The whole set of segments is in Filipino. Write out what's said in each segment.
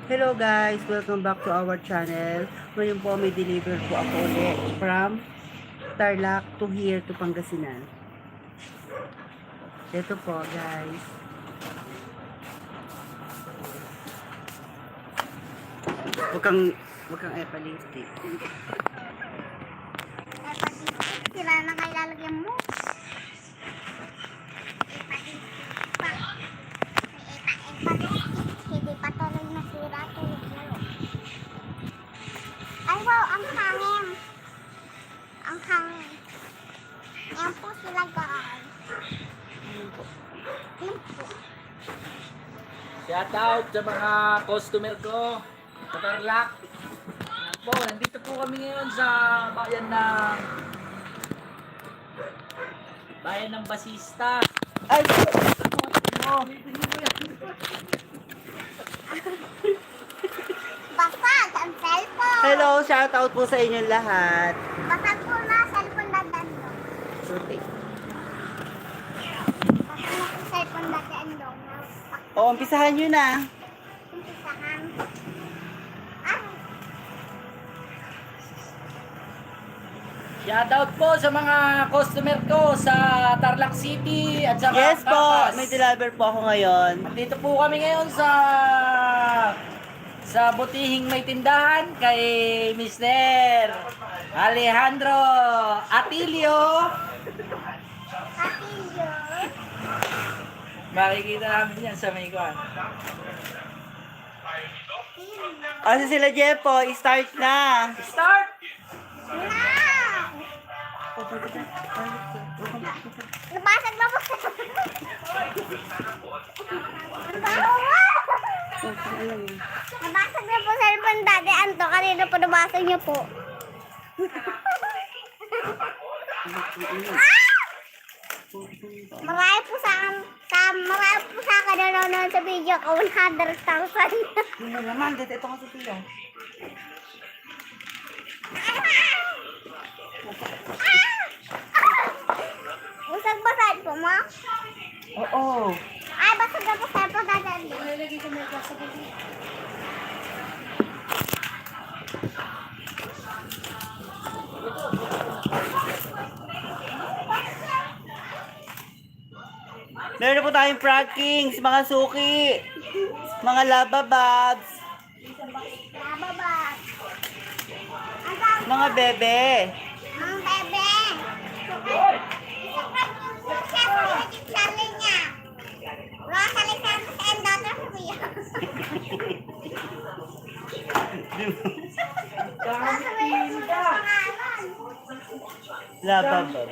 Hello guys, welcome back to our channel. Ngayon po may deliver po ako ulit from Tarlac to here to Pangasinan. Ito po guys. Huwag kang epalistic. Sila na kayo lalagyan mo. Hindi pa tuloy nasira tulog lalo. Ay wow, ang hangin. Ang hangin. Yan po sila guys. Yan po. Shout out sa mga customer ko sa Tarlac. Ayan po, nandito po kami ngayon sa bayan ng Basista. Ay! Basag ang cellphone. Hello, shout out po sa inyong lahat. Basag po na cellphone na dando. Suti. Basag na po cellphone na dando. O, umpisahan nyo na. Umpisahan. Ah, Shout out po sa mga customer ko sa Tarlac City at sa Yes po, Kapas. may deliver po ako ngayon. Dito po kami ngayon sa butihing may tindahan kay Mr. Alejandro Atilio. Atilio. Makikita namin yan sa may kuwan. Kasi sila Jepo, start na. Start! Nabasag na po. Nabasag na po sa cellphone dati. Anto, kanina po nabasag niyo po. Marami po sa akin nanonood sa video ko, 100,000. Ano naman, dito ito kasi Pio. Usag ba sa po mo? Oo. Ay, basag na po sa cellphone dati. Meron po tayong frankings, mga suki, mga labababs, Nababas. Ang tawag mga bebe. ang bebe. Channel niya. Rosalie Santos and Daughter Sophia. Lababab.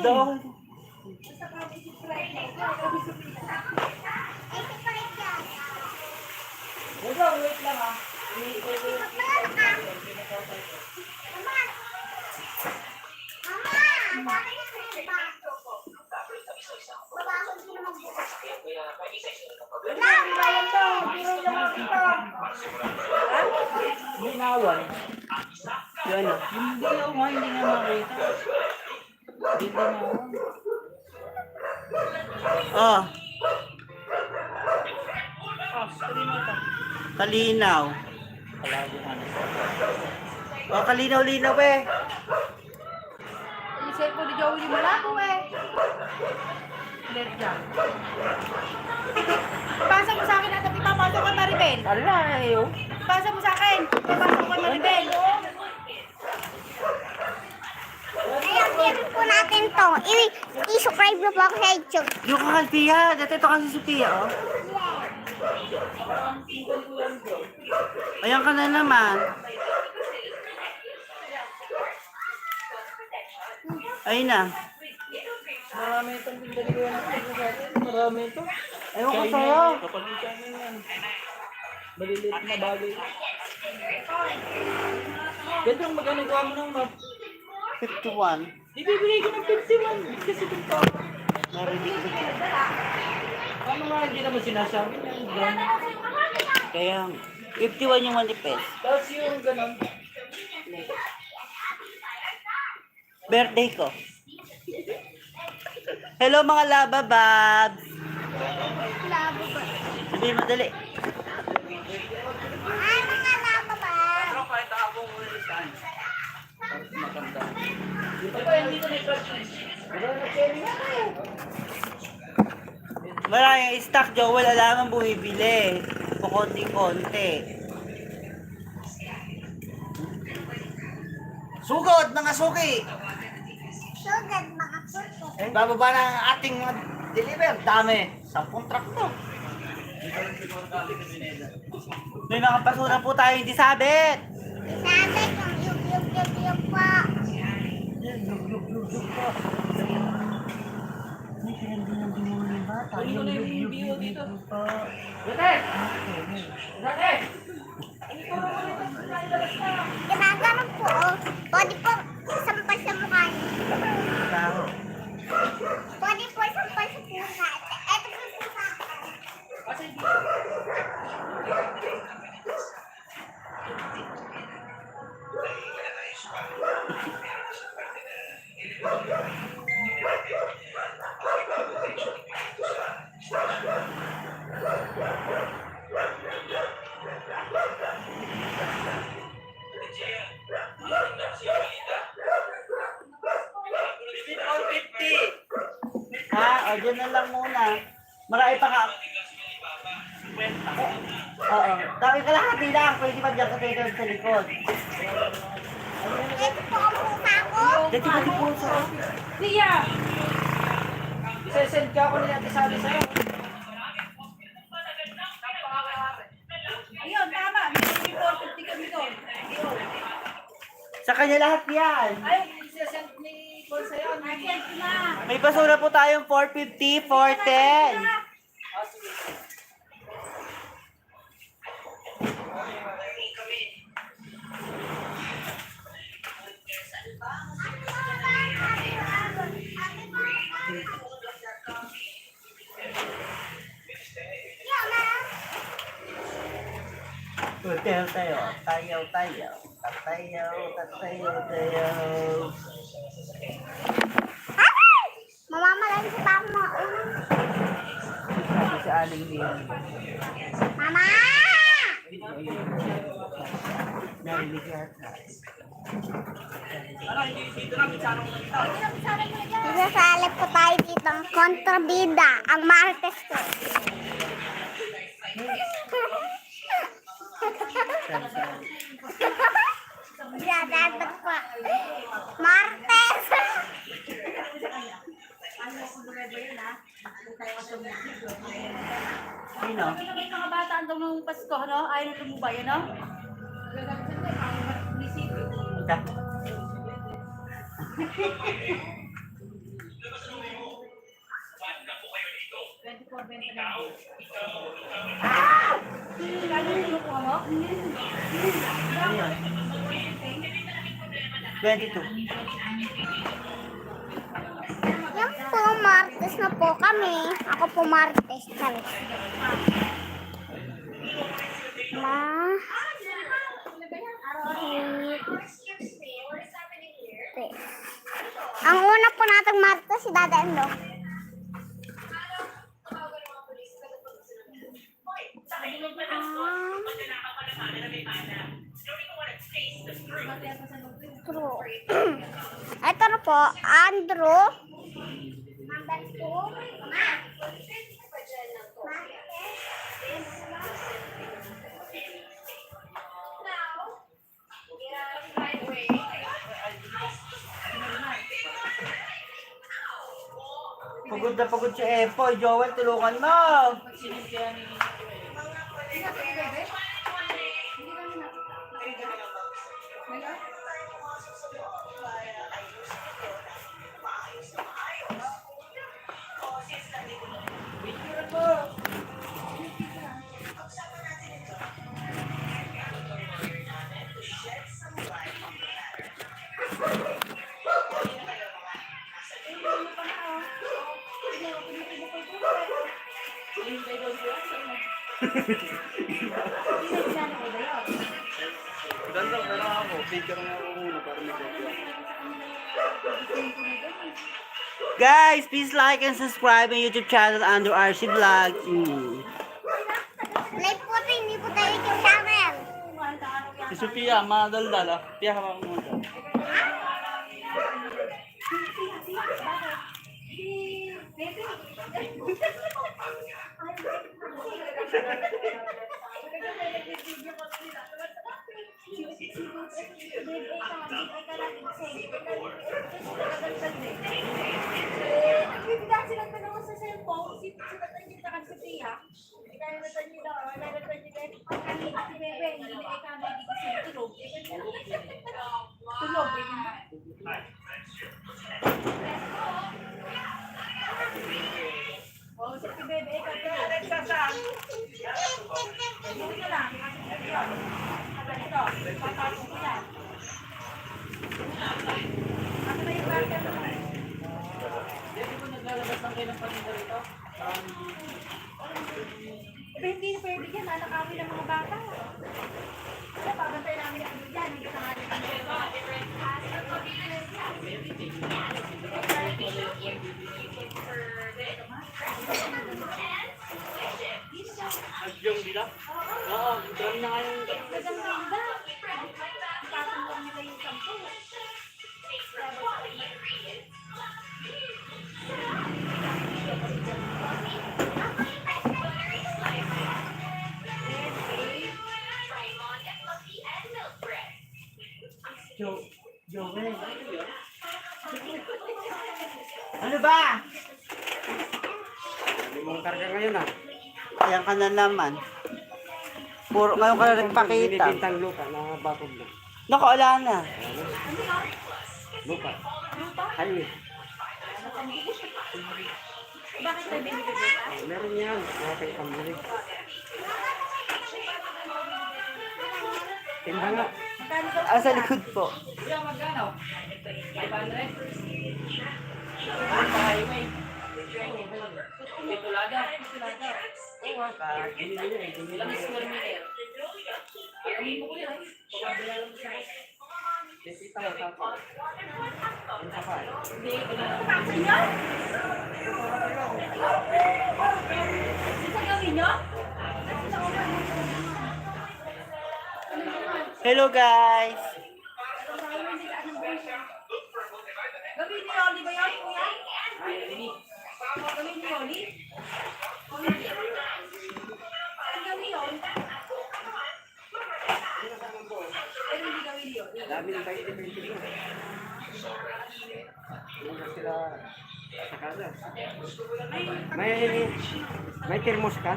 Doon. Wait lang ha. Ginawan. Yun o. Hindi ako nga, hindi nga makita. Hindi ginawan. Oh, Screen mo ito. kalinaw. Palagi na. Oh, kalinaw-linaw eh. Yung cellphone ni Joey malabo eh. Let dyan. Pasa mo sa akin at ipapasok kay Maribel. Ala, ayo. Pasa mo sa akin. Ipapasok kay Maribel. Ayan, meron po natin to. I-subscribe na po ako sa YouTube. Yung kakalpiya. Dito ito kasi Sophia oh. Ayan ka na naman. Ayun na. Marami itong pindaliwan natin sa atin. Marami ito. Ewan ko sa'yo. Kapag isa na yan. Maliliit na bagay. Ganda ang magkano gawa mo ng map. 51. Ibibigay ko ng 51. Kasi ito pa. Narinig ko siya. Ano nga hindi naman sinasabi ng gano'n. Kaya 51 yung manifest. Tapos yung gano'n. Birthday ko. Hello mga labababs. Labo ba? Sabihin madali. Maraming stock, Joel. Alam mo bumibili. Pakonting-konti. Sugod, mga suki! Sugad, mga puso. Bababa na ang ating mga deliver. Dami. 10 truck to. May mga basura po tayo hindi sabit. Sabi kong yug po. May pinagdinang-dinang ng bata. Ano na yung video dito? Dati! Dati! Ginaganon po, oh. Pwede po sampal sa mukha niyo. Pwede po sampal sa pusa. Ito po pusa. Ha? O, dyan na lang muna. Marami pa ka. Oo. Dami ka lahat lang. Pwede pa dyan ka sa likod. Ito po ang pusa ko. Dito ka di po sa... Tia! Isasend ka ako nila sabi sa'yo. Ayun, tama. May 450 kami doon. Ayun. Sa kanya lahat yan. Ay, isasend ni Paul sa'yo. Nakiyad ko na. May basura po tayong 450, 410. Tayo, tayo, tayo, tayo, tatayo, tatayo, tayo. Mamamalan sa tama. Sabi si Aling Leon. Mama! Narinig yata. Isasalip po tayo dito ang kontrabida, ang Martes ko. Dadagdag pa. Martes! Sino? May mga bata ang ng Pasko, no? Ayaw na lumubay, ano? Ika. Ano yung kinukuha mo? Ano yun? 22. Yan po, Martes na po kami. Ako po Martes. Kami. Ma. Ang una po natang Martes, si Dada Endo. True. Ito na po, Andrew. Number 2. Pagod na pagod si Epoy. Joel, tulungan mo. Ganda na lang ako. Picture nga ako muna para may copy. Guys, please like and subscribe my YouTube channel under RC Vlog. Like po rin, hindi po tayo yung channel. Si Sophia, madaldal ah. Pia ka mo dyan. Nagbibigay silang tanong sa cellphone, si Tatan yung takan sa Tia. Kaya natan nyo daw, natan nyo dahil si Bebe, hindi na kami hindi kasi tulog. Tulog, oh, si Bebe, kaya nagsasabi. Hindi ko lang, kasi ito yun. Ito, papasok ko yan. Ano na yung barka mo? Hindi ko naglalabas ng kayo ng paninda rito. Pero hindi pwede yan, anak kami ng mga bata. Kaya pabantay namin ang dyan, hindi sa akin. Adyong dila? Oo, drum na ngayon. Maganda. Ipasang lang nila yung 10. Joel. Ano ba? Hindi mong karga ngayon ah. Ayan ka na naman. Puro, ngayon ka na nagpakita. Binibintang lupa na bakog na. Naku, wala na. Lupa. Highway. Bakit may binibigay ka? Meron yan. Okay, pamili. Timba nga. Magkano daw? Ah, sa likod po. Kuya, magkano? 500? Highway. Pitulaga. Oo ah, kagili niya eh. Gili Ilang niya. square meter? Amin mo ko yan. Pagkabayaran mo siya. Sisita mo tapos. Yung sapa eh. Hindi, wala na. Isa gawin nyo? Hello guys! Gawin ni Oli ba yun, kuya? Ay, ini. Gawin ni Oli? Ang gawin yun? Pero hindi gawin yun. Dami ng 20-20 na. Yung na sila sa kada. May thermos ka?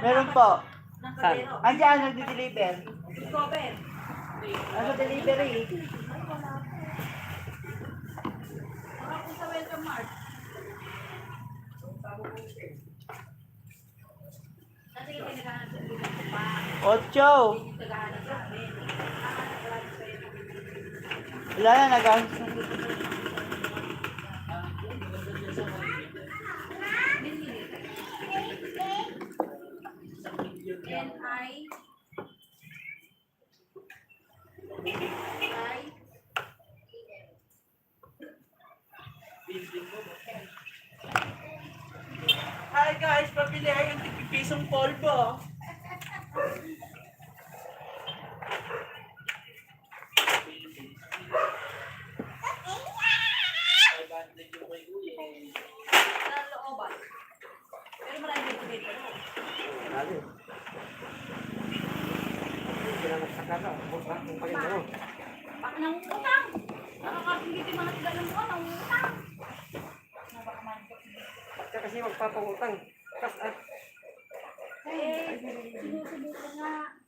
Meron po. Ng Saan? kadero. Andiyan, nagdi-deliver. Discover. Nasa delivery. Baka kung sa welcome mart. Kasi yung pinaghahanap sa lugar ko pa. Ocho! Yung naghahanap sa amin. Wala na, nag-ahos na. N-I Hi guys, pabili ay yung tipipisong polvo. sa looban. Pero marami dito dito. Dali. Kailangan sa kada. Kung pagin mo. Baka nangungutang. Nakakakingit yung mga tigalan mo, nangungutang. Baka mantok. Pagka kasi magpapangutang. Kas at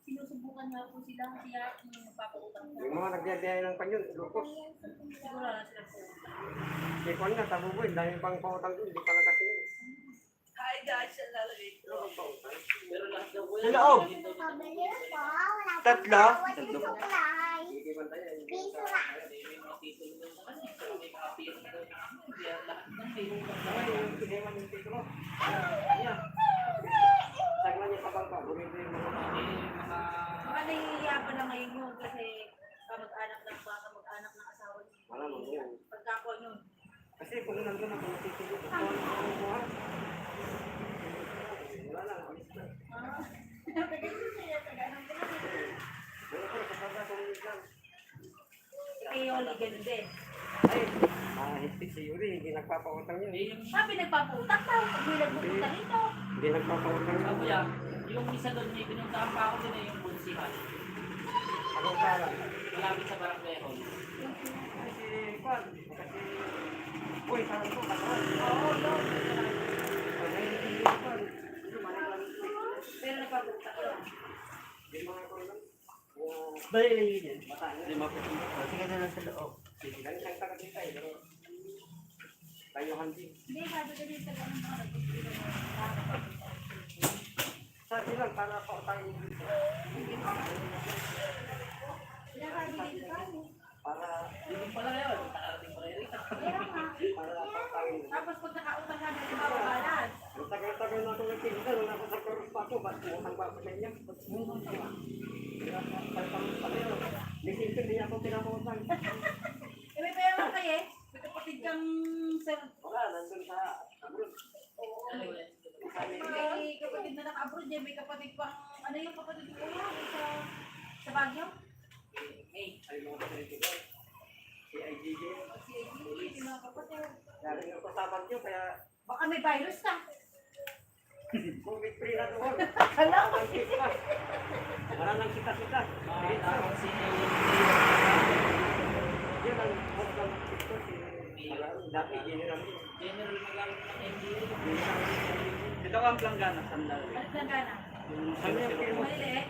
Sinusubukan nga po sila siya yung magpapautang. yung mga nagbiyabiyahe ng panyon. Lukos. Siguro na sila po. Hindi ko na tabuboy. Dami pang pautang doon. Hindi pala kasi yun. Hi guys, lalagay. Pero lahat daw po Sa loob. Pabili po, wala po Tatlo? bawat yung suklay. Hindi man tayo. Piso lang. may mga titulo daw sa kanya. Pero may mga pira daw sa kanya. Kaya lahat ng may Ay, yung sige man yung titulo. Ayan. Saglan niya sa bangka. Bumibili mo. mga Baka nahihiya pa lang ngayon yun kasi kamag-anak ng asawa niya. Wala mo yan. Pagkako yun. Kasi kung nandun ako natitilo, kung ano ang buha. Wala lang, alis na. Wala ko, kasama ko ulit lang. Si Yoli, ganun din. Ay, mahigpit si Yuri, hindi nagpapautang yun. Eh, yung Sabi nagpaputak daw. Pag may nagpupunta rito. Hindi nagpapautang yun. ako yan, yung isa doon, may pinuntahan pa ako din yung bunsihan. Anong pala? Malapit sa barangay hall. Kasi, Kwan, kasi, uy, parang ko, katawan. Oo, yun. Ay, hindi ko, Kwan. Hindi, manilang. Pero nagpaputak daw. Hindi mga ko lang. Bali na yun yan. Matanya. Hindi mapupunta. Sige na lang sa loob. Sige lang siyang taga-titay, pero tayuhan din. Hindi, sabi ko dito lang ang mga Sabi lang, para po tayo dito. Nakabili dito tayo. Para, Hindi pala yun, nakarating pa rin rito. Kaya nga. para po tayo. Tapos pag nakautang ka na yung bababalan. Ang tagal-tagal na ako nagtinda, nung nasa sa Carlos pa ako, ba't umutang ba ako sa inyo? Hindi ako pinamutang. Eh, may pera ka eh. May kapatid kang sir. Wala, nandun sa abroad. Ano yun? May kapatid na naka-abroad eh. May kapatid pang, ano yung kapatid ko yan? Sa Baguio? Hey, Ay, mga kapatid ko. Si IGJ. Yung mga kapatid. Galing ako sa Baguio, kaya Baka may virus ka. COVID-free na doon. Hello? Wala nang kita-kita. makakita ako si Yun ang bukas ng ito si dati general. General Magalong ng MDA. Ito ang planggana, sandal. Ano lang ka na? Ano yung firma? Maliliit?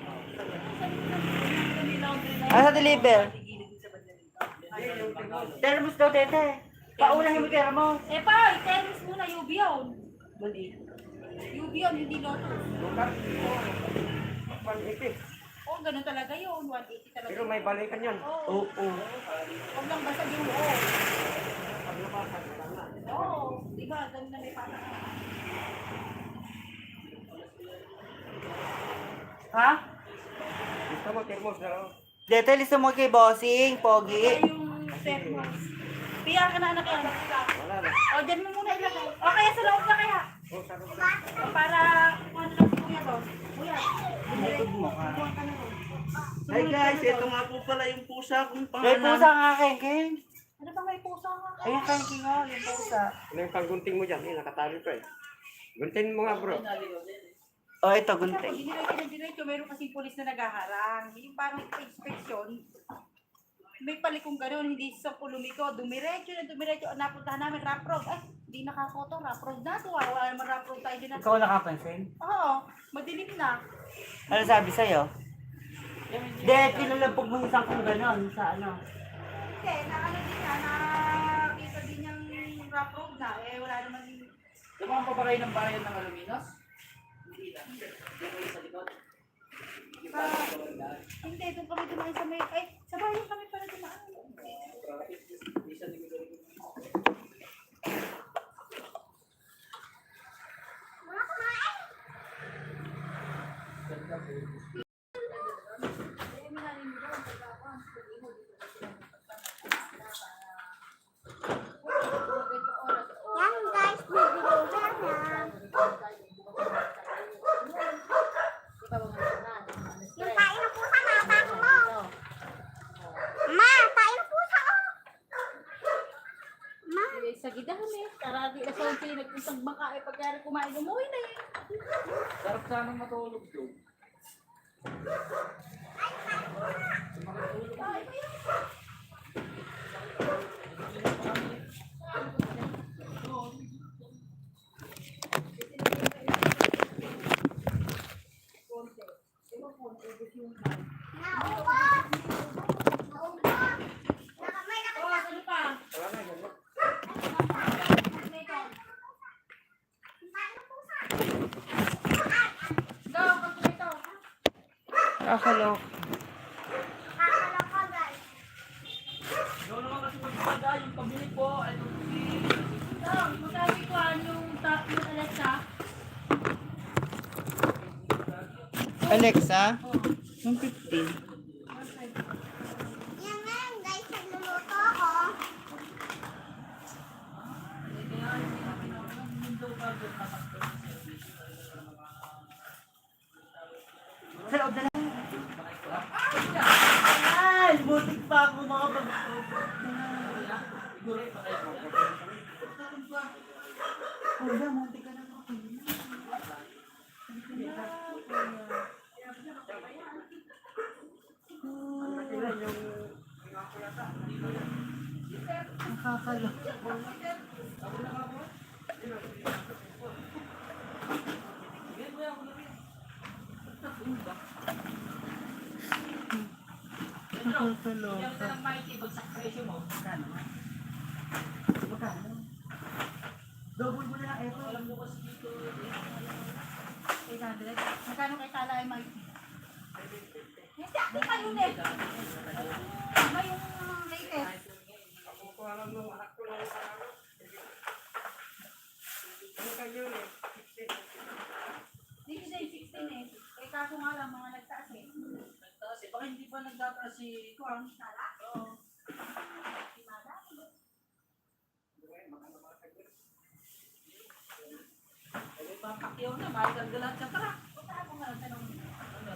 Asa deliver? Termos daw, tete. Paunahin mo termos. Eh pa, i-tennis muna, UV yun. UV yun, hindi Lotus. Lukas? 180. Oo, ganun talaga yun. 180 talaga. Pero may balikan yan. Oo. Oo. Huwag lang basag yung loob. Pag napasag, wala na. Oo. Di ba? Ganun na may patak. Ha? Gusto mo termos na raw? Dete, lista mo kay Bossing, Pogi. Kaya yung thermos. Piya ka na anak yan. Wala na. O, dyan mo muna ilagay. O, kaya sa loob na kaya. Oh, sarap na. O, para kung ano lang si kuya doon. Kuya, buwan ka na ron. Hi guys, ito nga po pala yung pusa kong May pangalan. pusa nga, Ken. Ano ba may puso nga? Ayun, Ken, nga, yung pusa. Ano yung panggunting mo dyan? Eh, nakatali pa eh. Gunting mo nga bro. O, ito, Pag gunting. diniretso, meron kasing pulis na naghaharang. Yung parang inspection, may palikong gano'n, hindi sa lumiko, dumiretso, napuntahan namin, rap road. Ay, hindi nakakoto, rap road na to. Wala naman rap road tayo din na. Ikaw nakapansin? Oo, madilim na. Ano sabi sa'yo? Hindi, tinulampog mo isang kung gano'n sa ano. Hindi, na ano din na, nakita din yung rap road na. Eh, wala naman. Yung mga pabaray ng bayan ng Aluminos? Hindi lang. Yung sa likod. Hindi, doon kami dumaan sa may, ay, sa bayan kami pala dumaan. Hindi siya likod. Yan guys, bibili na. Yung tain ng pusa, nakatago mo. Ma, tain ng pusa, oh. Ma, Sa gidahan eh, karagi na sa unti, nagpuntang baka eh, pagkari kumain, umuwi na eh. Sarap sanang matulog doon. naubo. Naubo. May Oh, ano pa? Wala na, ganun. tain ng pusa. Go, kalkulito. Nakakalok. Kakaloko guys. Yung naman kasi pagpaga, yung pabili po, ay Go, magsabi ko yung top yung Alexa. Alexa? Yung 15. Yan ngayon guys, nagluluto ako. Sa loob na lang. Ay, butik pa ako makapag... Kuya, munti ka na po. Nakakaloko. Nakakaloka. Double mo na lang ito. Magkano kay Tala ay Mike? Hindi, di pa yun eh. Iba yung latest. Ako ko alam nung anak ko lang sa ano. Ano kayo eh? Hindi siya yung 16 eh. Eh kaso nga lang mga nagtaas eh. Nagtaas eh. Baka hindi pa nagtataas si Kuang. Tala? Oo. Timada? Ay, papakyaw na. Mahal sa tara. Punta ako nga lang tanong. Ano,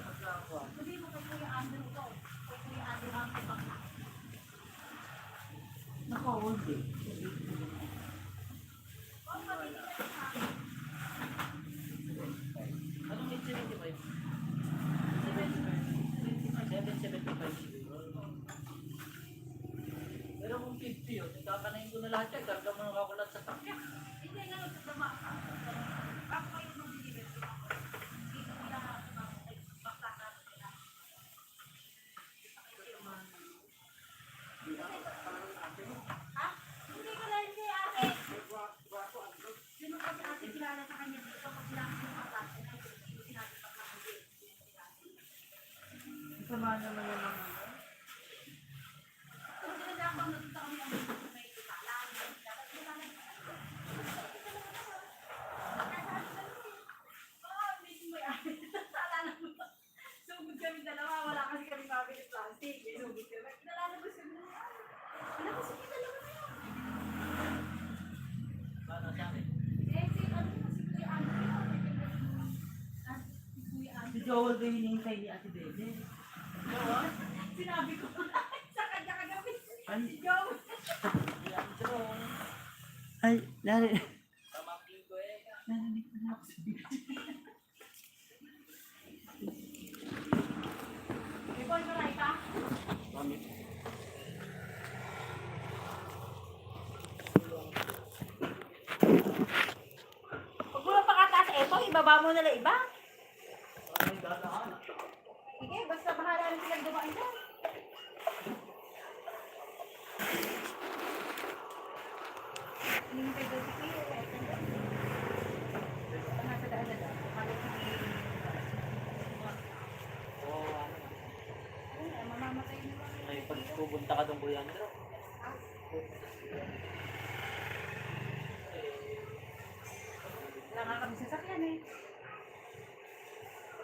pagkakuha. Sabi mo kay Kuya Andrew ito. Kay Kuya Andrew ang pagkakla. Nako, hindi. Anong 875? 775. Pero kung 50 yun, kakanayin ko na lahat yan. Karga mo nakakulat sa takya. Hindi nga nagtatama ka. Ako kayo nung deliver ko. Hindi ko nila bakla na nila. Ha? Hindi ko lang si ate. Sino ko si ate kilala sa kanya dito pag sinabi ko bakla. Hindi ko sinabi bakla. Sama naman yung mga. Kung sinadaan ko nagpunta kami ang may kilala. Sugod kami dalawa, wala kasi kami mabili plastic. Sugod kami. Nalalabas kami na yan. Wala kasi kami dalawa na yan. Paano sa akin? Eh, si ano si Kuya Andrew. Si Kuya Si Andrew. Joel ba hinihintay ni Ate Bebe? Sinabi ko sa kanya kagabi. Ay. Si Joe. Yan, Jerome. Ay, nari. Pamangkin ko eh. Narinig ko na ako sa bibig. May boy maray ka? Huwag mo lang pakataas eto, ibaba mo nila iba. Sige, basta bahala rin silang dumaan dyan. Hinihintay daw si Kuya. Nasa daan na daw. Oo, ano. Ay, mamamatay na lang. May pagpupunta ka doon, Kuya Andrew. Wala nga kami sasakyan eh.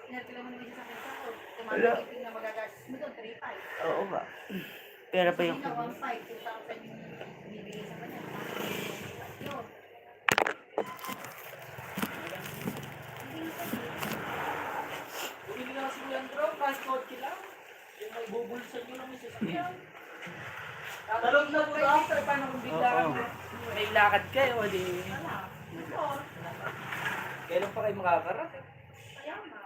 Inarkila mo namin sasakyan sa ako. Tumagigipin na magagastos mo doon, 3.5. Oo ba? Pera pa yung Hindi na 1.5, 2,000 yung bibigay sa kanya. Yun. Bumili na si Kuya Andrew, cash kotse lang. Yung may bubulsan nyo lang yung sasakyan. Talog na po lang, pero paano kung biglaan Oo. may lakad kayo, di... Wala. Motor. Kailan pa kayo makakarating? Kaya nga.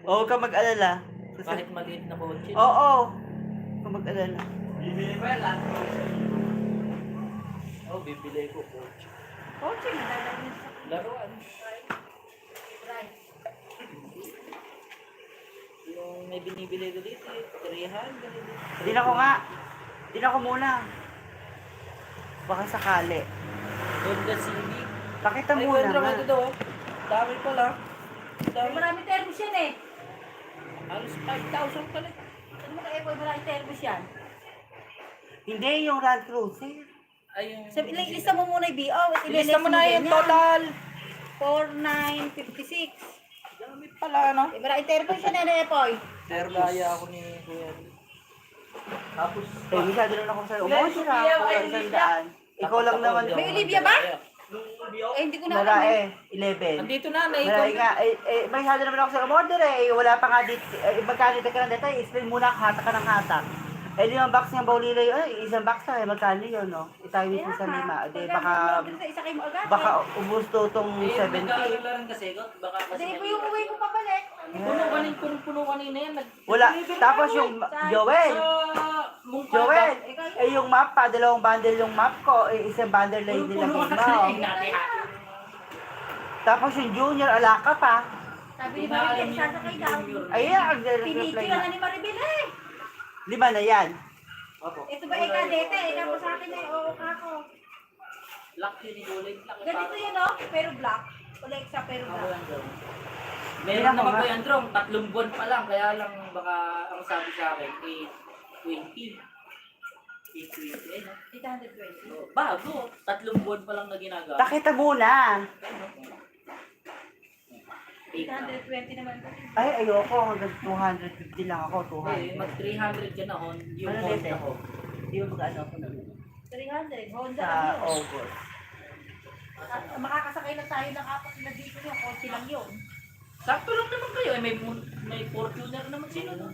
Oo, huwag ka mag-alala. Kahit maliit na kotse. Oo. Huwag ka mag-alala. Bibili ko yan, Land Cruiser. Oo, bibili ko kotse. Kotse, nadadalhin sa Laruan. right. Yung may binibili ko dito, 300. Din ako nga. Din ako muna. Baka sakali. Honda Civic. Pakita Ay, muna kwentro nga. ka dito. Dami pala. May Dami. marami termos yan eh. Halos 5,000 pala. Ano mo kaya boy, marami termos yan? Hindi, yung Land Cruiser. Ay, yung... Sabi, ilista mo muna yung BO. Ilista mo na yung total. 4,956. Dami pala, no? Eh, marami termos yan eh, Epoy. Pero gaya ako ni Kuya. Tapos, Eh, masyado lang ako sa Ilan umos yung na. Pia, Kung Olivia? sandaan. Ikaw lang naman. May Olivia ba? Nung bio. Eh, hindi ko na alam eh. Marae, 11. Andito na, may Maray nga, masyado naman ako sa umorder eh. Wala pa nga dito. Magkano ka lang dito, explain muna, hatak ka ng hatak. Eh, 5 box ng Baulila yun. Ay, isang box na. Magkano yun, no? Itayo mo sa 5. Di, Isa kayo mo agad. baka ubus to itong Eh, 70. nag-aalala rin kasi, baka kasi... Hindi po yung uwi ko pabalik. Puno kanina yan. Wala. Tapos yung, Joel, Mungkada. Joel, eh yung map pa, 2 bundle yung map ko, eh isang bundle lang yung Puno nilagay ka kasi. mo. Tapos yung junior, alaka pa. Sabi ni Maribel, sasakay daw. Ayun, ang reply Pinicture na. na ni Maribel eh. 5 na yan. Opo. Ito ba ikadete? Ikaw po sa akin eh. Oo, kako. Lock yun, ibulig. Ganito yun oh, pero black. Alexa, pero Ako black. yan, Drong. Meron naman po yan, Drong. 3 buwan pa lang. Kaya lang baka ang sabi sa akin, 820. 820, no? 820. Oh, bago. 3 buwan pa lang na ginagawa. Takita muna. 820 naman po. Ay, ayoko. Hanggang 250 lang ako. Eh, 200. mag 300 ka na hon. Yung Ano Honda dito? ko. Hindi mo mag-ano ako na 300. Honda sa lang yun. August. Makakasakay na tayo ng 4 na dito yung konti lang yun. Sakto lang naman kayo. Eh, may Fortuner naman sila, no?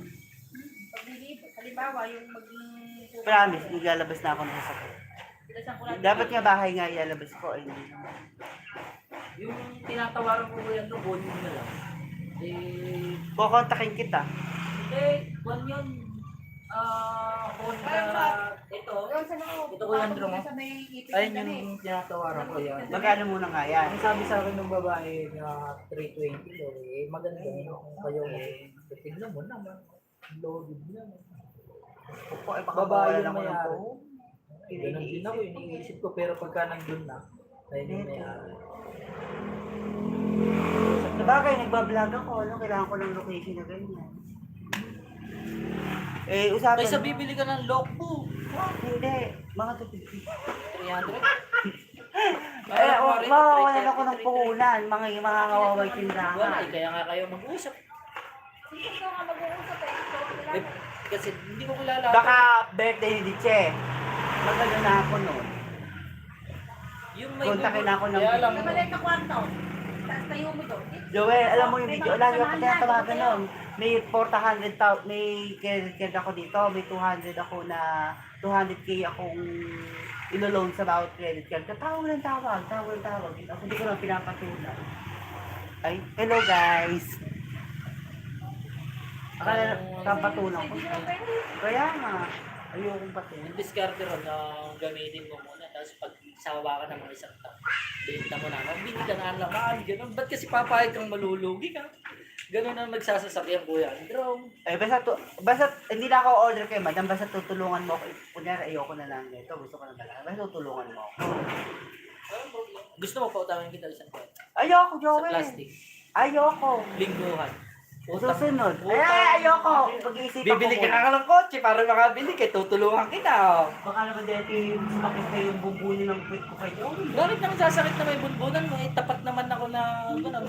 Paglilip, halimbawa yung maging... Promise, naglalabas na ako ng sasakyan. Bilasan ko lang. Dapat nga bahay nga ilalabas ko. Eh, hindi naman. Yung tinatawaran ko yan, no, volume na lang. Eh, Kukontakin kita. one yun. Honda, ito. Yung sa loob. Ito ko yan, Drong, oh. Sa may ipit Ayun na damit. yung tinatawaran ko yan. Magkano muna nga yan? Ang sabi sa akin ng babae na 320 daw, eh, maganda yun kung kayo tignan mo naman. Loaded naman. Opo, eh, baka Babae mawalan yung ako ng may-ari. buhok. Ganun din ako, iniisip ko, pero pagka nandun na, ayun yung may-ari. Sabagay, nagbablog ako. Ano, kailangan ko ng location na ganyan. Eh, usapan Kaysa mo. bibili ka ng loco, Hindi, mga 250. 300. Eh, mawawalan ako ng puhunan. Mga ngawaway Wala, tindahan. kaya nga kayo mag-usap. Sige ko nga mag-uusap eh. Ikaw Eh, kilala. kasi hindi ko kilala. Baka birthday ni Diche. Magano na ako noon. Yung may Kontakin ako ng kaya lang, Sa maliit na kwarto. Tapos tayo mo doon. Joel, alam mo yung May video, mga lagi ako kasamahan tinatawagan yan, nun. May 400,000, may credit ako dito, may 200 ako na, 200k akong ilo-loan sa bawat credit card. Tawag ng tawag. Ako hindi ko lang pinapatulan. Ay, hello guys. Akala kapatulan ko. Hindi naman pwede. Kaya nga, ayokong patulan. yung diskarte ron na gamitin mo muna. Tapos pag sawa ka ng mga isang taon, binita mo na, bili ka na laman, gano'n. Ba't kasi papayag kang malulugi ka? Gano'n ang nagsasasakyan ko yan. Drone. Eh, basta, hindi na ako order kay madam, basta tutulungan mo ako. Kunyari, ayoko na lang nito, gusto ko na talaga. Basta tutulungan mo ako. Gusto mo pa utangin kita isang taon? Ayoko, Sa Joel. plastic. Ayoko. Lingguhan. Susunod. Utang. Ayoko. Pag-iisipan Bibili ko ka muna. nga ng kotse para makabili ka, tutulungan kita. Oh. Baka naman dito sumakit na yung bumbunin ng puwit ko kay Joel. Bakit naman sasakit na may bunbunan mo? Eh, tapat naman ako na,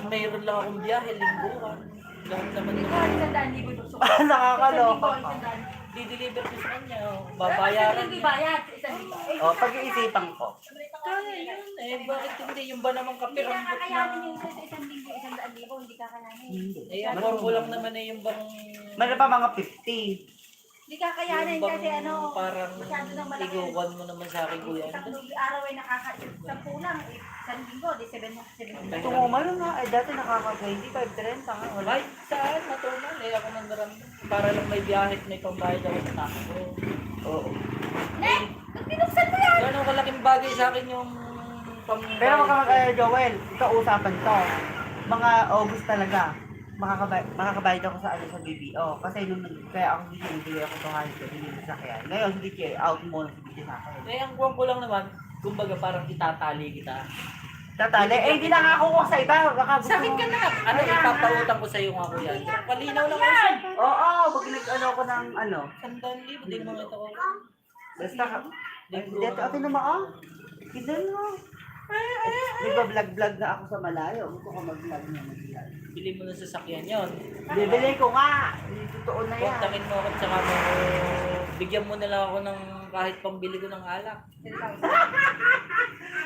mayroon lang akong biyahe, lingguhan. Lahat naman Ikaw, naman. 100,000 gusto ko. Nakakaloka ka. Di-deliver ko sa kanya. Oh. Babayaran. Babayaran Hindi niya. bayad. Isang libo. O, pag-iisipan ko. Kaya yun. Eh, bakit hindi? Yung ba namang Hindi kapirang ka kakayanin yung isa sa 1,000, 100,000, hindi kakayanin. Hindi. Eh, ang form ko lang naman eh, yung bang... Meron pa mga 50. Hindi kakayanin yung bang kasi ano, parang masyado nang malaki. iguwan mo naman sa akin, kuya. Isang araw ay nakaka-10 lang, isang linggo, di 7. Tumuma lang nga. Eh, dati nakaka-25, 30 nga. Wala. Kahit saan, matumal eh. Ako nang naramdaman. Para lang may biyahe at may pambayad ako sa taxi. Oo. Nek! Ba't binuksan mo yan? Gano'ng kalaking bagay sa akin yung pambayad. Pero wag ka Joel. Ito usapan to. Mga August talaga. Makakabayad ako sa sa BBO. Kasi nung kaya ako bibigay ako 200 hindi sa kaya. Ngayon hindi kaya out mo na si sa akin. Eh, ang kuwang ko lang naman, kumbaga parang itatali kita. Tatali, eh hindi na nga ako sa iba. Baka gusto Sa akin ka na. Ano, ipapautang ko sa'yo nga kuya. Palinaw lang ako. Oo, pag nag-ano ko ng ano. 100,000, di mo ito ko. Basta ka. Dito ate naman ah. Hindi mo. Nagba-vlog na ako sa malayo. Gusto ko mag-vlog na mag-vlog. Bili mo ng sasakyan yon. Bibili ko nga. Hindi totoo na yan. Kontakin mo ako at saka mo, bigyan mo na lang ako ng kahit pambili ko ng alak.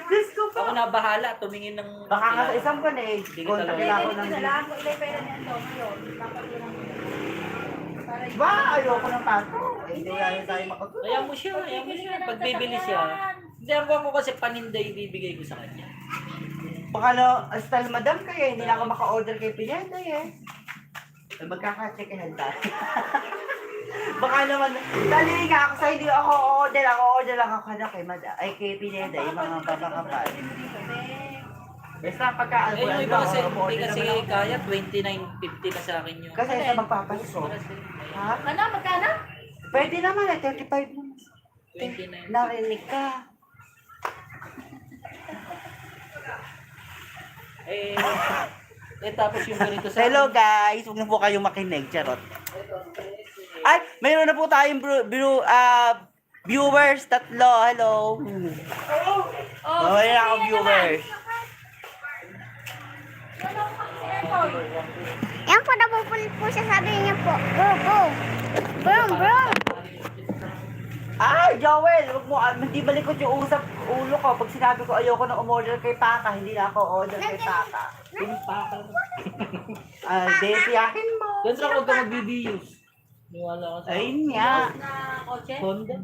Diyos ko Ako pa. na bahala, tumingin ng... Baka nga sa isang pan eh. Hindi ka Kontakin talaga. ako Hindi ng ko na lang, ilay pera niya ito ngayon. Papatulang mo na. Para Ba, ayoko ng pato. Hindi tayo tayo makatulog. Kaya mo siya. Pag bibili siya. Hindi ako kasi paninda ibibigay ko sa kanya. Baka na, style madam kaya hindi na ako maka-order kay Pineda eh. Magkaka-checkahan tayo. Baka naman, dali nga ako sa hindi ako order lang ako na kay Madam, ay kay Pineda, yung mga babakapal. Basta pagka Eh yung iba kasi, hindi kasi kaya, 29.50 na sa akin yung... Kasi sa magpapasko. Ha? Ano, magkano? Pwede naman eh, 35 naman. 29. Narinig ka. Tapos yung ganito sa... Hello guys, huwag na po kayong makinig, charot. Ay, mayroon na po tayong viewers, tatlo, hello. Mayroon na akong viewers. Yan po, napupulot po siya. Sabi niya po, go, go. Brum, brum. Ay, Joel, wag mo, hindi balikot yung ulo ko. Pag sinabi ko ayoko na umorder kay Paka, hindi na ako order kay Paka. Pinipaka. Desiyahin mo. Doon sa huwag ka mag-videos. Niwala ka sa... Ayun nga. Na kotse? Honda.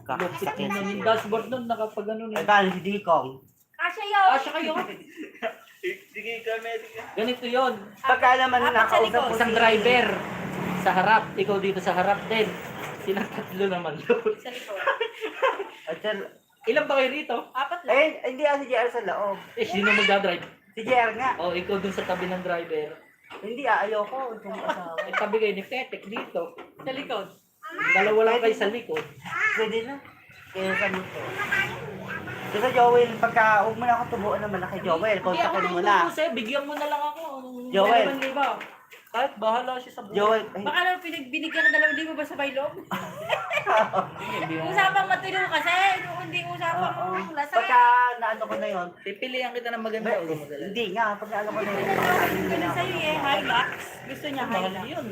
Kakasakit. Yung dashboard nun, nakapag ano Ay, na. paano si Dikong? Kasya yun. Siya kayo. Sige kami. Ganito yon. Pagka naman Apat sa nakausap likod. mo Isang driver sa harap, ikaw dito sa harap din. Silang tatlo naman yun. Sa likod. At yan- Ilan ba kayo rito? Apat lang. Eh, hindi si JR sa loob. Sino magdadrive? Si JR nga. O, ikaw dun sa tabi ng driver. Hindi ayoko. Itong asawa. Tabi kayo ni Petek dito. Sa likod. Dalawa lang kayo sa likod. Pwede na. Kaya sa motor. Kasi Joel, pagka huwag mo na ako tumuan naman na kay Joel. Kontakin mo na. Kasi bigyan mo na lang ako. Joel. 2,000. Kahit bahala siya sa buhay. Joel, ay, Baka naman binigyan ng 2,000 ba sa baylog? Hindi mo. Usapang matino kasi. Hindi usapang oo. lasay. Pagka naano ko na yun, Pipilihan kita ng maganda. Huwag mo dala. hindi nga, pag naano ko na yun. Ganun sa'yo eh, Hilux. Gusto niya Mahal Hilux. yun.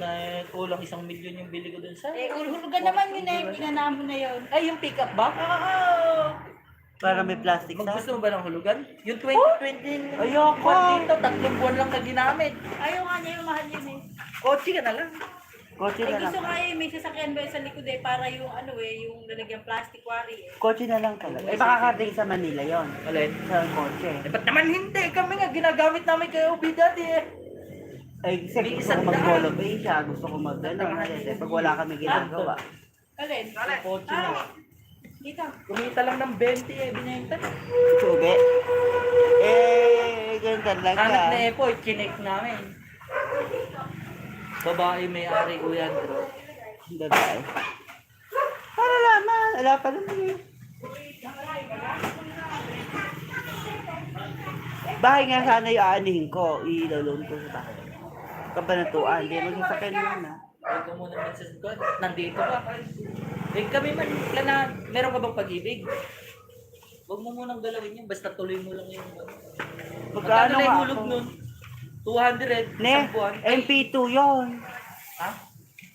Kulang 1 milyon yung bili ko dun sa... Eh, hulugan naman yun eh. Pinanaan mo na yun. Ay, yung pick-up ba? Oo. Para may plastic sa. Gusto mo ba ng hulugan? Yung 2020 Ayoko. dito, 3 buwan lang na ginamit. Ayaw nga niya yung mahal yun eh. Kotse ka na lang. Kotse Eh, na lang. gusto nga eh, may sasakyan ba sa likod eh, para yung ano eh, yung lalagyan plastic wari eh. Kotse na lang talaga. Eh, makakarating sa Manila yon. Alin? Sa kotse. Eh, ba't naman hindi? Kami nga, ginagamit namin kayo, dati eh. Ay, kasi May gusto ko isang mag-follow page siya. Gusto ko mag-ano. Pag wala kami ginagawa. Alin? Yung kotse na. Dito. Kumita lang ng 20 eh, binenta. Subi. Eh, ganun talaga. Hanap na Epo, chinek namin. Babae may-ari ko yan, bro. Babae. Para naman. Wala pa naman eh. Bahay nga sana yung aanihin ko. Ilaloan ko sa bahay. Kabanatuan. Hindi magsasakyan naman ah. Huwag ko muna magsasagot. Nandito ka. Eh kami man, meron ka bang pag-ibig? Huwag mo munang galawin yun, basta tuloy mo lang yung... Magkano na nga yung hulog ako? nun? 200, Ne, isang buwan. MP2 yon. Ha?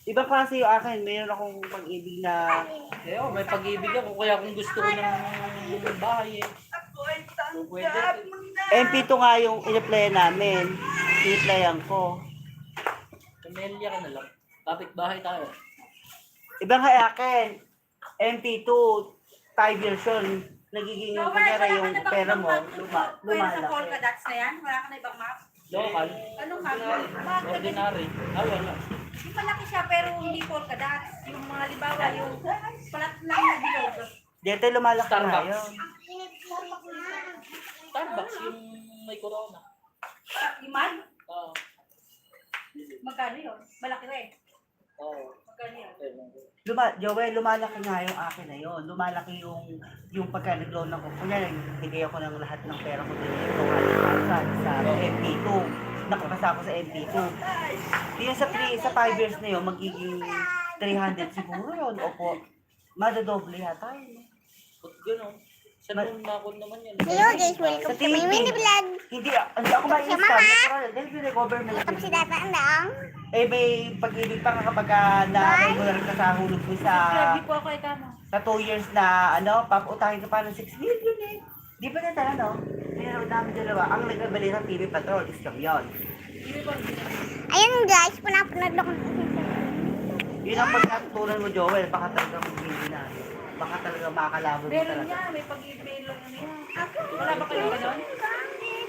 Iba kasi yung akin, mayroon akong pag-ibig na Eh, oh, may pag-ibig ako, kaya kung gusto ko ng bahay eh. So, pwede. MP2 nga yung in-applyan namin. In-applyan ko. Camellia ka na lang. Kapit bahay tayo. Iba nga akin, MP2, 5 years yun. Nagiging kunyara yung pera mo, Pwede sa Polka lumalaki. Dots na yan? Wala ka na ibang map? Local. Anong map? Bakit? Ordinary. Ah, wala. Yung malaki siya pero hindi Polka Dots. Yung mga libawa, yung palat lang na bilog. Dito lumalaki na Starbucks. yun. Starbucks, yung may corona. Iman? Oo. Magkano yun? Malaki rin. Oo. Magkano yun? Joel, lumalaki nga yung akin na yun. Lumalaki yung pagka nag-loan ako. Kunyari, bigay ako ng lahat ng pera ko din yung 200,000 sa MP2. Nakapasa ako sa MP2. Yung sa 5 years na yun, magiging 300 siguro yun. Opo, madadoble yata yun. Ba't gano'n? Sa noon na ako naman yan. Hello guys, welcome to my mini vlog. Hindi ako ma-install. Dahil pinag-cover na Welcome si yun. Tata Andang. Eh, may pag-ibig pa nga kapag na-regular ka sa hulog mo Grabe po ako ay tama. sa 2 years na papautahin ka pa ng 6 million eh. Di ba na no? Mayroon namin dalawa. Ang nagkabali ng TV Patrol is kami yun. Hindi ba hindi na? Ayun guys, pinapanood ako ng isang Yun ang pag natutunan mo, Joel, baka talaga hindi na. Baka talaga makakalabo din Meron talaga. niya, may pag-email lang ano yan. Wala ba kayo ganon?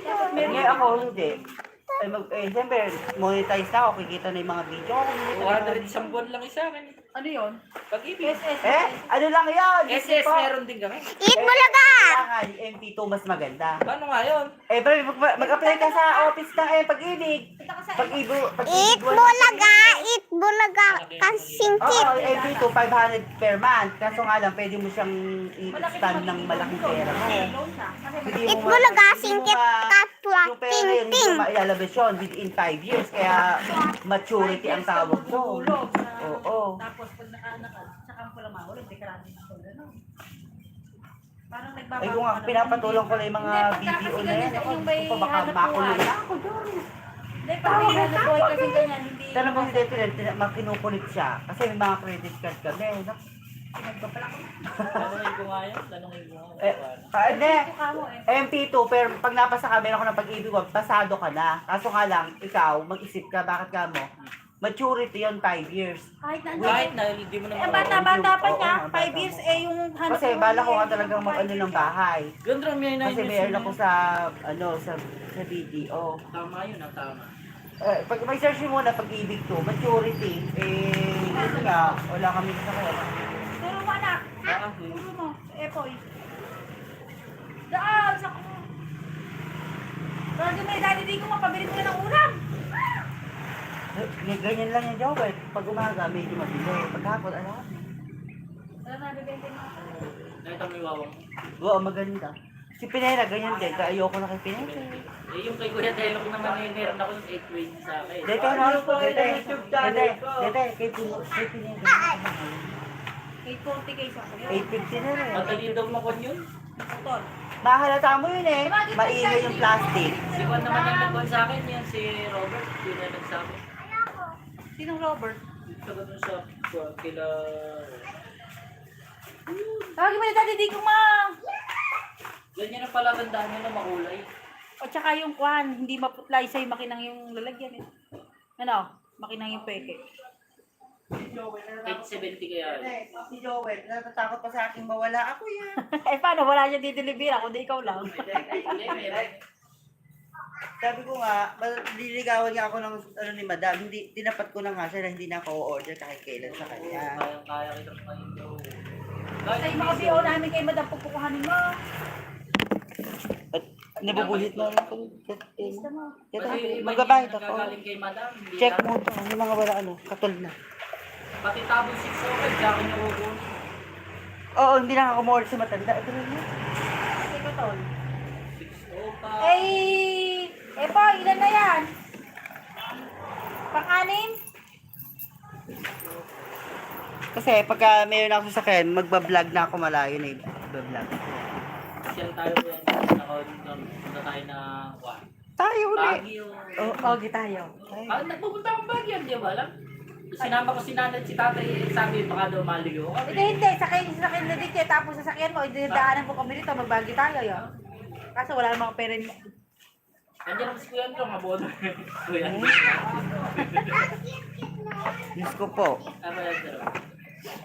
Dapat meron Hindi ako, hindi. Siyempre, monetize na ako, kikita na yung mga video ko. 200 isang buwan lang isa akin. Ano yun? Pag-ibig. SS. Ano lang yun? SS meron din kami. Eat Bulaga! Kailangan, MP2 mas maganda. Paano nga yun? Mag-apply ka sa office ng pag-ibig. Kita ka sa Eat Bulaga! Eat Bulaga! Kasingkit! Oo, MP2, 500 per month. Kaso nga lang, pwede mo siyang i-stand ng malaking pera mo. loan na. Kasi Hindi Eat mo Bulaga! hindi mo Singkit! ma- Kapwa! Yung pera na yun, hindi Ting! mo mailalabas yun within 5 years. Kaya maturity ang tawag doon. Tulog na. Oo. Tapos pag naka, saka mo pala mahulog, di karami na tulog. Ano? Parang Ay nagbabago. kung nga, pinapatulong ko lang yung mga video na yan. Ako, Yung may pa baka hanap makulong buhay. na ako doon. Hindi, pag may hanap buhay kasi ganyan, hindi. Tanong mo hindi makinukulit siya. Kasi may mga credit card kami. Nagpapala ko. Tanungin ko nga yun. Tanungin ko nga. Hindi. Ito ka mo eh. MP2, pero pag napasa ka, meron ko ng pag-ibig, pasado ka na. Kaso nga lang, ikaw, mag-isip ka, bakit ka mo? Maturity yun, 5 years. Kahit na. Kahit na hindi mo Eh, naman. bata-bata pa Oo, niya. bata 5 years pa. eh, yung hanap Kasi buhay bala ko niya, nga talagang yung mag-ano 5 ng bahay. Gandro, may 9 Kasi years meron na ako yun. sa BDO. Tama yun, ang tama. Pag may search mo muna, pag-ibig to, maturity, yun nga, wala kami sa kaya. Turo mo anak. Ah, Turo mo. Epoy. Daan sa ko. Lagi may daddy di ko mapabili ko na ng ulam. Ganyan lang yung job, pag umaga, medyo mabili. Pagkapon, alam. Wala na, bibente mo. Nakita mo yung wawang. Oo, maganda. Si Pinera, ganyan din. Kaya ayoko na kay Pinera. Eh, yung kay Kuya Delo ko naman eh, meron ako yung 820 sa akin. Dito, ano po, dito, kay Pinera. 840 kayo sa akin. 850 na rin. Madali daw makon yun. Totoo. Mahalata mo yun eh. Maingay yung plastic. Si Juan naman ang nagkuhan sa akin yan, si Robert. Yun na nagsabi. Sinong Robert? Dito ka dun sa kila... Lagi may daddy di ko ma. Ganyan ang pala tandaan nyo na makulay. O tsaka yung kwan, hindi maputla isa yung makinang yung lalagyan eh. Ano? Makinang yung peke. 870 kaya yun. Si Joel, natatakot pa sa akin mawala ako yan. Eh paano? Wala siya dideliver ako, di ikaw lang. Hindi, meron. Sabi ko nga, liligawan nga ako ng ano ni Madam. Hindi, tinapat ko na nga siya na hindi na ako order kahit kailan sa kanya. Kaya kitang kayo daw. Sa yung mga BO namin kay madam, pagpukuhanin mo. At nabubulit mo lang ako. Basta mo. Kasi iba Magbabayad yung ako. nagagaling kay Madam. Hindi Check lang. mo ito. Yung mga wala ano, katol na. Pati tabon 6 okay, sa akin yung kukunin. Oo, hindi na ako umorder sa matanda. Ito rin yun. Kasi ko tol. 6 Eh po, ilan na yan? Pang-anim? Kasi pagka mayroon ako sa sasakyan, magbablog na ako malayo na i-vlog. Social tayo yan. Punta tayo na Juan. Tayo ulit. Baguio. Oo, Pogi tayo. Nagpupunta akong Baguio, di ba alam? Sinama ko si nanay at si tatay, sabi baka daw maligo kami. Hindi. Sakay na dito. Tapos sasakyan mo, idinadaanan mo kami dito. Magbagi tayo yun. Kaso wala namang pera niya. Nandiyan ako si Kuya Andro, mabono. Kuya Andro. Diyos ko po. Ano yan, Andro?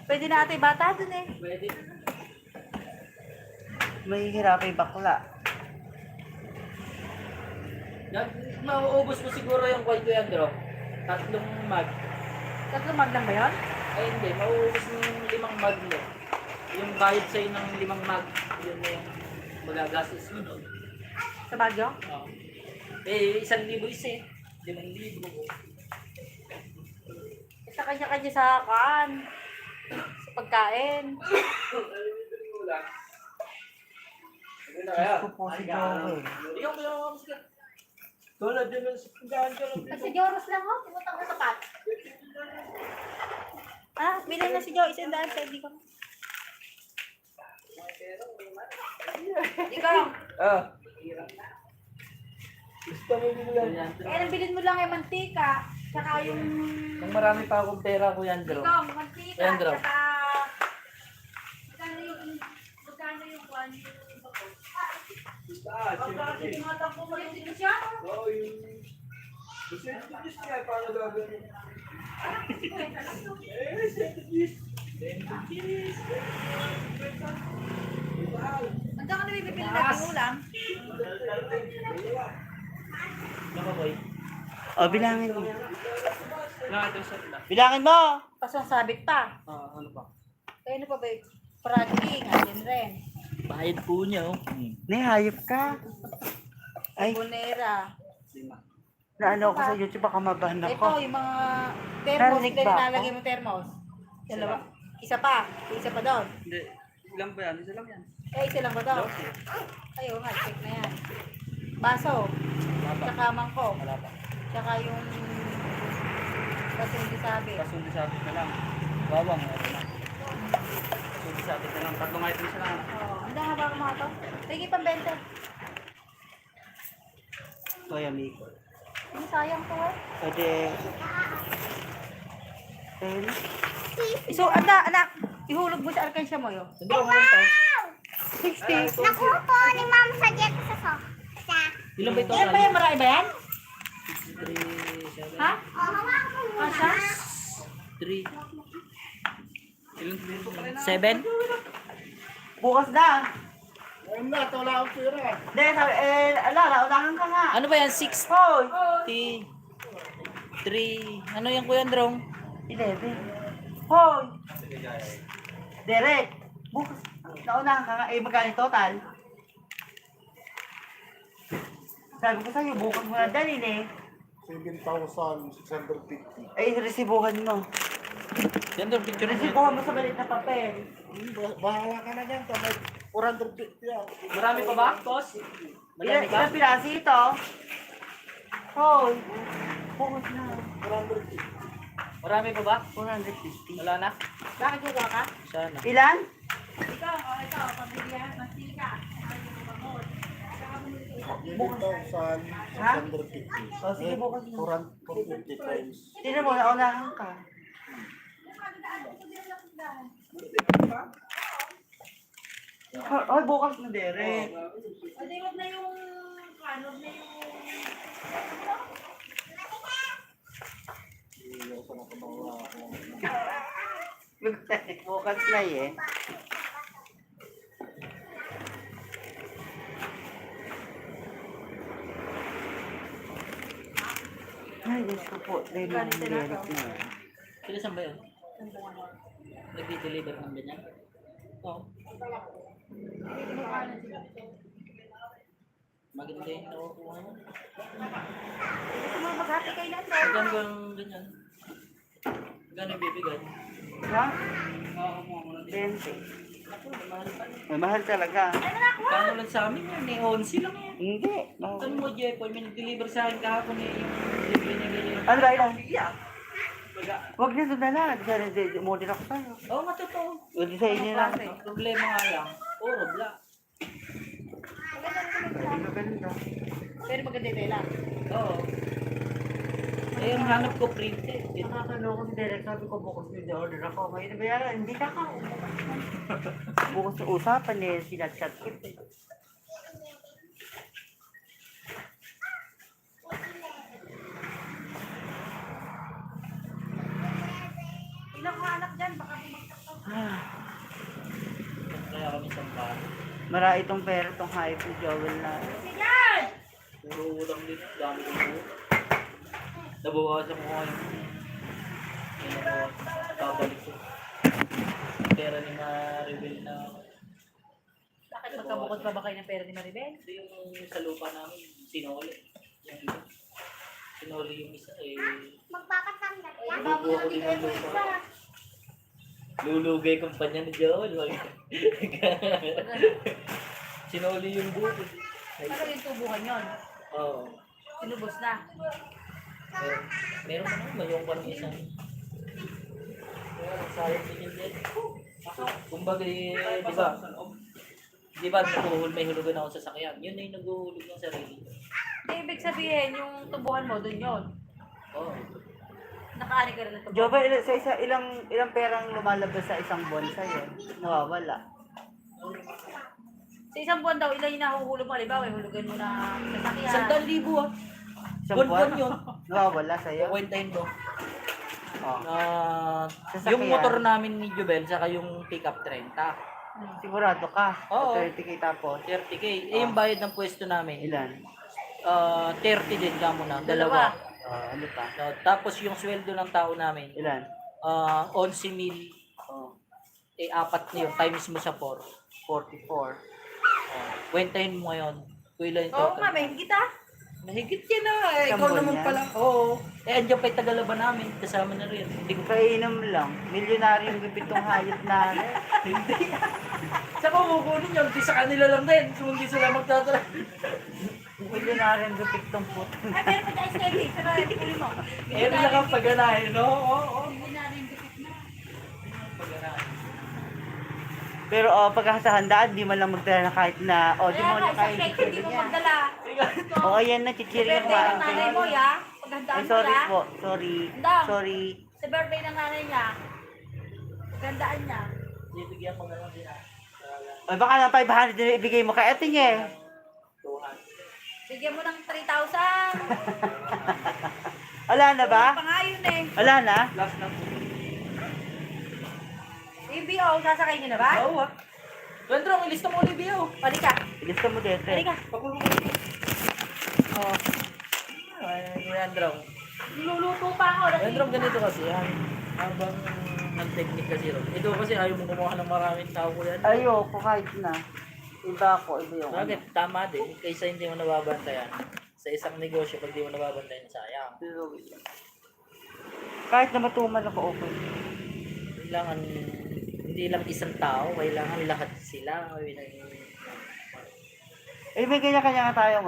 Pwede na ate bata dun eh. Pwede. May hirap ay bakla. Mauubos mo siguro yung kay Kuya Andro. 3 mag. Tatlo maglang ba yun? Ay hindi, mauubos mo yung 5 mag mo. Yung bayad sa'yo ng 5 mag, yun na yung magagastos mo doon. Sa Baguio? Oo. Eh, 1,000 isa eh. 5,000. Sa kanya-kanya sa kan. Sa pagkain. Diyos ko po si Joel. Yung tulad din ng pagkaan ka lang. Si Joros lang ho, timutang ko sapat. Ah, bilhin na si Jo, isang daan sa hindi ko. Ikaw, Ah. Gusto mo bilang. eh, nabilin mo lang yung mantika, tsaka yung... Kung marami pa akong pera, Kuya Andro. Ikaw, mantika, Ayan, Dro. tsaka... Magkano yung kwan, yung bako? Ah, Pagkakasing mga tapo mo yung siya? Oo, yung... Sandwich niya, paano gagawin? Hanggang ano bibili natin ulam? Ano ba, boy? O, bilangin mo. Nakatong sa pila. Bilangin mo! Kaso ang sabit pa. Ano ba? Kaya ano pa ba? Pragging, alin rin. Bayad po niya, oh. Hayop ka. Ay, Bonera. naano ako sa YouTube, baka mabahan Ito, ako. yung mga thermos. Narinig Hindi ba ako? nilalagay mo thermos. Dalawa. Isa pa. Isa pa doon. Hindi. Ilang ba yan? Isa lang yan. Isa lang ba doon? Ayaw nga, check na yan. Baso. Wala pa. Tsaka mangkok. Wala pa. Tsaka yung kasundi sabi. Kasundi sa atin na lang. Bawang, meron na. Kasundi sa atin na lang. Tatlong items na lang. Oh, hindi nga ba mga to? Sige, pambenta. Kuya Miko. Hindi sayang to eh. Pwede. Ten. So, anak, ihulog mo sa alkansya mo yun. Hindi ko lang to. 60. Nakuha po ni Mama sa jet sa Sa. Ilan ba ito? Ilan ba yan? Marami ba yan? 3, 7, Ha? Oh, hawakan mo muna. Asa? 3. Ilan? 7? Bukas na. Ngayon na, ito wala akong pera. Hindi, sabi, ala, naulangan ka nga. Ano ba yan? 6? Hoy! 3. Ano yan, Kuya Androng? 11. Hoy! Derek! Bukas. Naulangan ka nga. Magkano total? Sabi ko sa'yo, bukas mo na dalhin eh. 7,650. Ay, resibuhan mo. Yan doon, picture mo. Resibuhan mo sa balit na papel. Bahala ka na dyan. 450 yan. Marami pa ba, boss? Marami ba? Ilang pirasi ito? Hoy! Bukas na. 450. Marami pa ba? 450. Wala na? Bakit gugawa ka? Sana. Ilan? Ikaw, ito, pamilya, masika. Ha? 7,650. O, sige, bukas na. 450 times. Tingnan mo, naulangan ka. Hoy, bukas na, Derek. Hindi, wag na yung, ano, wag na yung, Bukas na eh. Ay, Diyos ko po. Dahil lang ang Derek na. Sila saan ba yun? Nag-deliver ng ganyan? Oo. Maganda yung nakukuha mo. gusto mo maghati kayo na ito. Magkano bang ganyan? Magkano yung bibigay? Ha? Makakuha mo ng 20. mahal pa. May mahal talaga. Kano lang sa amin yan? 11 lang yan. Hindi. Ano mo, Jepoy? May nag-deliver sa akin kahapon yung delivery niya ganyan. Ano ba ilan? Yeah. Huwag na doon na lang. Model ako sa'yo. Oo, nga totoo. O di sa inyo lang. Ang problema nga lang, puro black. Maganda. Pero maganda yung tela. Oo. Eh, yung hanap ko printed. Nakakaloko si Derek. Sabi ko bukas na order ako. Ngayon na bayaran. Hindi ka ka. Bukas na usapan eh. Sinachat ko. Ilang mga anak dyan, baka bumagsak to. Kaya kami sa bar. Mara itong pera itong hype ni Joel na. Puro ulang din. Dami kong buo. Nabawasan ko ngayon. Kaya nabawasan. Babalik ko. Pera ni Maribel na Bakit magkabukod pa ba kayo ng pera ni Maribel? hindi yung sa lupa namin. Sinoli. Yung iba. Sinoli yung isa eh. Magpapatanda yan. Bubuo ko din ang lupa. Lulugay kumpanya ni Joel. Sinoli yung buo. Ano yung tubuhan yun? Oo. Tinubos na. Meron naman, mayroon pa ng isang. Sayang din yun din. Kumbaga, di ba may hulugan ako sa sakyan? Yun na yung naghuhulog ng sarili. Hindi, ibig sabihin, yung tubuhan mo, dun yun. Oo. Nakaani ka rin ng tubuhan. Joel, sa ilang perang lumalabas sa isang buwan sa'yo? Nawawala. Sa isang buwan daw, ilan yung nahuhulog mo? Halimbawa, hulugan mo na sasakyan. 100,000 ah. Isang Buwan-buwan yun. Nawawala sa'yo. Kukwentahin mo. Oh. Yung motor namin ni Jubel, saka yung pickup 30. Sigurado ka. Oo. 30K tapos. 30K. Eh, yung bayad ng pwesto namin, Ilan? 30 din kamo na. Dalawa. Ano pa? Tapos yung sweldo ng tao namin, Ilan? 11 mil. Oh, Eh, apat na yun. Times mo sa 4. 44. Kwentahin mo ngayon. Kuila yung Oo total. nga, may kita. Mahigit yan na. Eh, Isang ikaw buwan naman yan? pala. Oo. Eh, andyan pa yung Tagalaba namin. Kasama na rin. Hindi ko Kainom lang. Milyonaryo yung gupitong hayop na. Hindi. Sa kukunin yun. Di sa kanila lang din. Kung hindi sila magtatala. Milyonaryo yung gupitong puto. Ay, meron pa dahil steady. Pero puli mo. Eh, nila kang pagganahin, no? Oo. Hindi na rin gupit na. Pagganahin. Pero pag sa handaan, di man lang magdala na kahit na, di mo Kaya na nga, kahit isang shake, hindi mo magdala. Oo, yan na, chichiri yung Birthday ng nanay mo, ya. Ay, Paghandaan mo, sorry ya. po. Sorry. Andang. Sorry. Sa birthday ng nanay niya. Paghandaan niya. Bibigyan ko na lang din ah. Ay, baka na 500 na ibigay mo kay ate niya. 200. Bigyan mo ng 3,000. Wala na ba? Pa nga yun eh. Wala na? Last lang po. EBO, sasakay niyo na ba? Oo ah. Wendrong, ilista mo Olivia oh. Halika. Ilista mo dito. Halika. Pakulong mo. Oo. Ay, Wendrong. Niluluto pa ako. Wendrong, ganito kasi yan. Habang nag-technique kasi ron. Ito kasi ayaw mo kumuha ng maraming tao ko yan. Ayoko kahit na. Iba ako, iba yung Bakit? Tama din. Kaysa hindi mo nababantayan. Sa isang negosyo, pag di mo nababantayan, sayang. Kahit na matumal ako, okay. Kailangan, hindi lang isang tao, kailangan lahat sila. Eh, may kanya-kanya nga tayong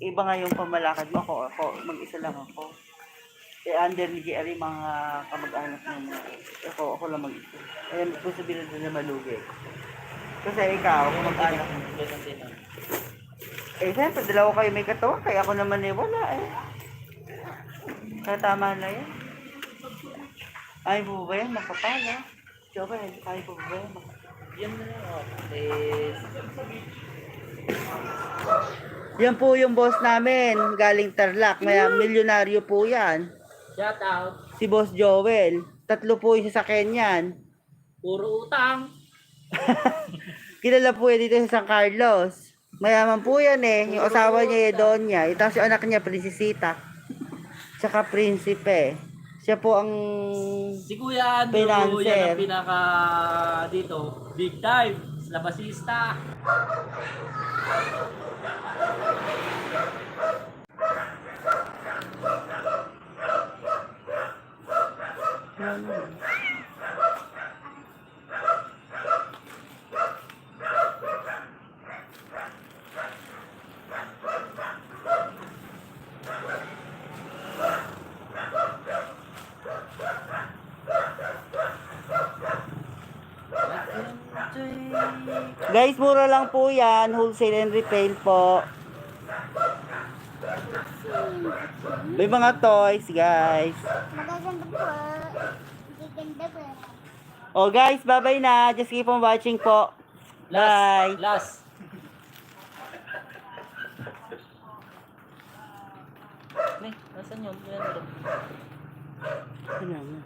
iba nga yung pamalakad mo ako, mag-isa lang ako. Eh, under ni Jerry, mga kamag-anak ng mga, ako lang mag-isa. Eh, may posibilidad na malugi. Kasi ikaw, kamag-anak mo. Ganun din ah. Eh, siyempre, dalawa kayo may katawa, kaya ako naman wala eh. Kaya tama na yan. Ay, po ba yan? Makapal, ha? Diba, ay, po ba yan? Yan na lang oh. Eh, Yan po yung boss namin, galing Tarlac. May milyonaryo po yan. shout out. Si Boss Joel. 3 po yung sasakyan yan. Puro utang. Kilala po yan dito sa San Carlos. Mayaman po yan eh. Yung asawa niya, Donya. Tapos yung anak niya, Princesita. Tsaka Prinsipe. Siya po ang... Si Kuya Andrew, Financer. yan ang pinaka dito, big time, labasista. Guys, mura lang po yan. Wholesale and retail po. May mga toys, guys. Magaganda po. Magaganda po. Oh, guys, bye-bye na. Just keep on watching po. Bye. Last. Nasan yun? Kuya Andrew? Ano?